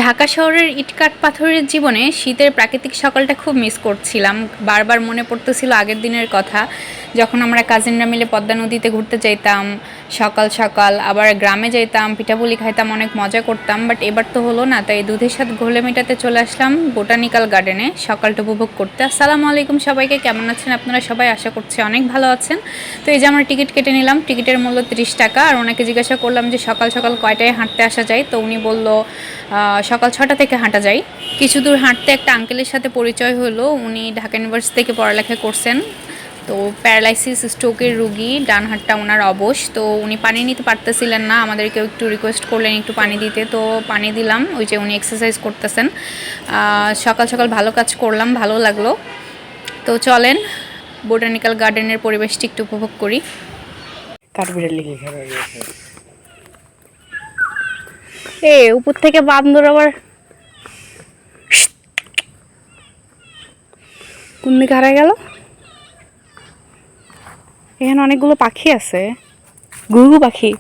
ঢাকা শহরের ইটকাট পাথরের জীবনে শীতের প্রাকৃতিক সকালটা খুব মিস করছিলাম। বারবার মনে পড়তেছিল আগের দিনের কথা, যখন আমরা কাজিনরা মিলে পদ্মা নদীতে ঘুরতে যাইতাম সকাল সকাল, আবার গ্রামে যাইতাম, পিঠাপুলি খাইতাম, অনেক মজা করতাম। বাট এবার তো হলো না, তাই দুধের সাথে ঘোলে মেটাতে চলে আসলাম বোটানিক্যাল গার্ডেনে সকালটা উপভোগ করতে। আসসালামু আলাইকুম সবাইকে, কেমন আছেন আপনারা সবাই? আশা করছি অনেক ভালো আছেন। তো এই যে আমরা টিকিট কেটে নিলাম, টিকিটের মূল্য 30 টাকা। আর ওনাকে জিজ্ঞাসা করলাম যে সকাল সকাল কয়টায় হাঁটতে আসা যায়, তো উনি বলল সকাল 6টা থেকে হাঁটা যায়। কিছু দূর হাঁটতে একটা আঙ্কেলের সাথে পরিচয় হলো। উনি ঢাকা ইউনিভার্সিটি থেকে পড়ালেখা করছেন। তো প্যারালাইসিস স্ট্রোকের রুগী, ডান হাতটা ওনার অবশ। তো উনি পানি নিতে পারতেছিলেন না, আমাদেরকেও একটু রিকোয়েস্ট করলেন একটু পানি দিতে, তো পানি দিলাম। ওই যে উনি এক্সারসাইজ করতেছেন। সকাল সকাল ভালো কাজ করলাম, ভালো লাগলো। তো চলেন বোটানিক্যাল গার্ডেনের পরিবেশটি একটু উপভোগ করি। কাঠবিড়ালি উপর থেকে বান্দর আবার কোন দিকে হারা গেল। এখানে অনেকগুলো পাখি আছে, ঘুঘু পাখি।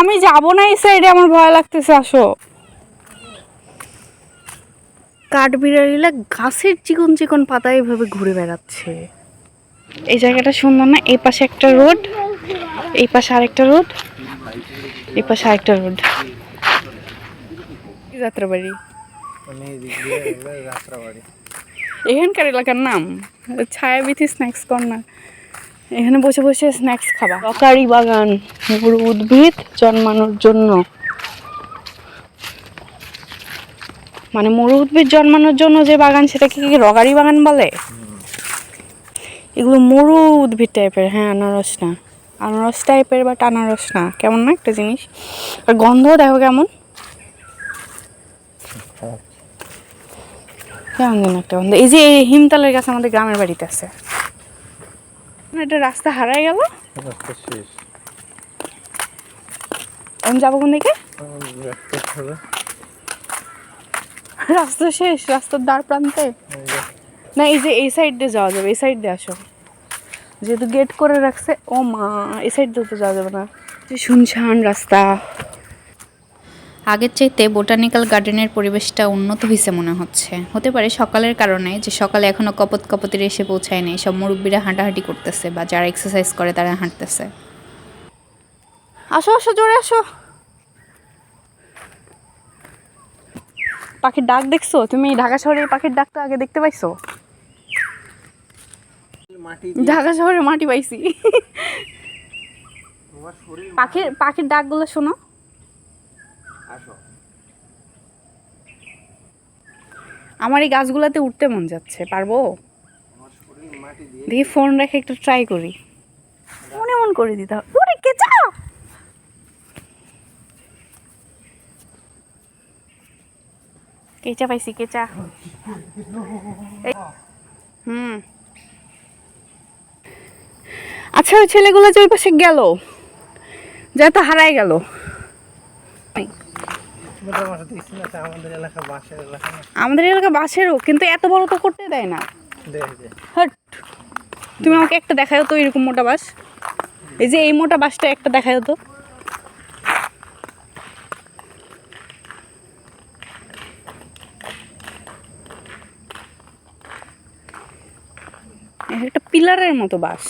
আমি যাবো না এই সাইডে, আমার ভয় লাগতেছে। আসো। কাঠবিড়ালিরা গাছের চিকন চিকন পাতায় এভাবে ঘুরে বেড়াচ্ছে। এই জায়গাটা সুন্দর না? এই পাশে একটা রোড, এই পাশে আরেকটা রোড, এই পাশে আরেকটা রোড। যাত্রাবাড়ি, এখানকার এলাকার নাম ছায়াবিথি স্ন্যাক্স কর্নার। এখানে বসে বসে স্ন্যাক্স খাবা। রকারি বাগান, মরু উদ্ভিদ জন্মানোর জন্য। মানে মরু উদ্ভিদ জন্মানোর জন্য যে বাগান, সেটাকে কি রকারি বাগান বলে? এগুলো মরু উদ্ভিদ টাইপের। হ্যাঁ, আনারস না, আনারস টাইপের, বাট আনারস না। কেমন না একটা জিনিস, আর গন্ধ দেখো কেমন, কেমন যেন একটা গন্ধ। এই যে এই হিমতালের গাছ আমাদের গ্রামের বাড়িতে আছে। এটা রাস্তা হারাই গেল, আমি যাবো কোন দিকে? রাস্তা শেষ, রাস্তার দ্বার প্রান্তে না। এই যে এই সাইড দিয়ে যাওয়া যাবে, এই সাইড দিয়ে আসো, যেহেতু গেট করে রাখছে। ও মা, এই সাইড দিয়ে তো যাওয়া যাবে না, যে শুনশান রাস্তা। আগের চাইতে বোটানিক্যাল গার্ডেনের পরিবেশটা উন্নত হয়েছে মনে হচ্ছে। হতে পারে সকালের কারণে, যে সকালে এখনও কপত কপতির এসে পৌঁছায় নেই। সব মুরব্বীরা হাঁটাহাঁটি করতেছে, বা যারা এক্সারসাইজ করে তারা হাঁটতেছে। আসো আসো, জোরে আসো। পাখির ডাক দেখছো তুমি? ঢাকা শহরে পাখির ডাক তো আগে দেখতে পাইছো? ঢাকা শহরে মাটি পাইছি। পাখির ডাকগুলো শোনো। আমার এই গাছগুলোতে উঠতে মন যাচ্ছে, পারবো? দেখি ফোন রেখে একটু ট্রাই করি। মনে মন করে দিতে হবে। ওরে কেঁচা, কেঁচা পাইছি, কেঁচা। হুম, আচ্ছা, ওই ছেলেগুলো যে ওই পাশে গেল, যা তো হারাই গেল। আমাদের এলাকা বাসেরও, কিন্তু এত বড় তো করতে দেয় না। হট, তুমি আমাকে একটা দেখাও তো এরকম মোটা বাস। এই যে এই মোটা বাসটা একটা দেখাও তো। একটা পিলারের মতো বাস।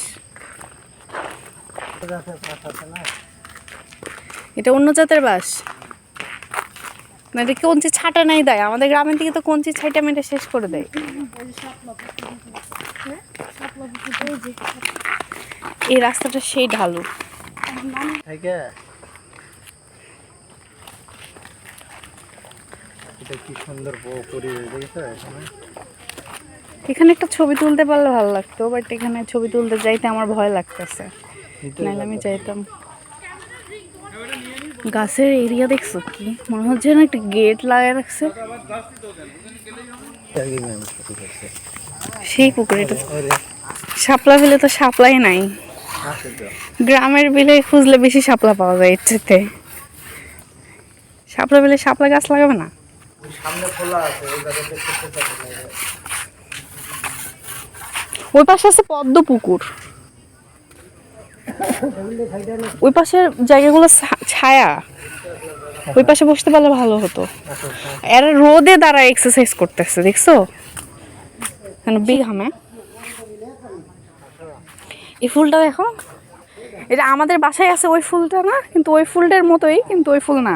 এটা অন্য জাতের বাস না, এটা কঞ্চি ছাটা নাই দেয়। আমাদের গ্রামের দিকে তো কঞ্চি ছাইটা মেটে শেষ করে দেয়। এই রাস্তাটা সেই ঢালু। এখানে একটা ছবি তুলতে পারলে ভালো লাগতো, বাট এখানে ছবি তুলতে যাইতে আমার ভয় লাগতেছে, নাহলে আমি যাইতাম। গাছের এরিয়া দেখছো কি? মনে হচ্ছে না একটা গেট লাগিয়ে রাখছে। সেই পুকুরে শাপলা বিলে তো শাপলাই নাই। গ্রামের বিলে খুঁজলে বেশি শাপলা পাওয়া যায়। ইচ্ছেতে শাপলা বিলে শাপলা গাছ লাগাবে না? ওই পাশে আছে পদ্ম পুকুর। ওই পাশের জায়গাগুলো ছায়া, ওই পাশে বসতে পারলে ভালো হতো। এরা রোদে দাঁড়ায় এক্সারসাইজ করতেছে, দেখছো কেন বিঘামে। এই ফুলটা দেখো, এটা আমাদের বাসায় আছে ওই ফুলটা না, কিন্তু ওই ফুলটার মতোই, কিন্তু ওই ফুল না।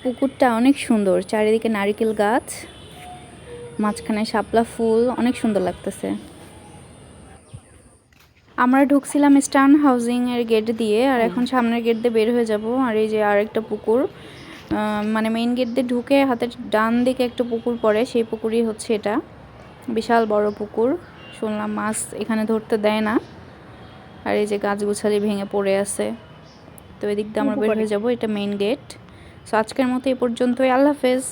পুকুরটা অনেক সুন্দর, চারিদিকে নারকেল গাছ, মাঝখানে শাপলা ফুল, অনেক সুন্দর লাগতেছে। আমরা ঢুকছিলাম স্টান হাউজিং এর গেট দিয়ে, আর এখন সামনের গেট দিয়ে বের হয়ে যাব। আর এই যে আরেকটা পুকুর, মানে মেইন গেট দিয়ে ঢুকে হাতের ডান দিকে একটা পুকুর পড়ে, সেই পুকুরই হচ্ছে এটা। বিশাল বড় পুকুর, শুনলাম মাছ এখানে ধরতে দেয় না। আর এই যে গাছগুছালি ভেঙে পড়ে আছে, তো এদিক দিয়ে আমরা বের হয়ে যাব, এটা মেইন গেট। সো আজকের মতো এই পর্যন্তই, আল্লাহ হাফেজ।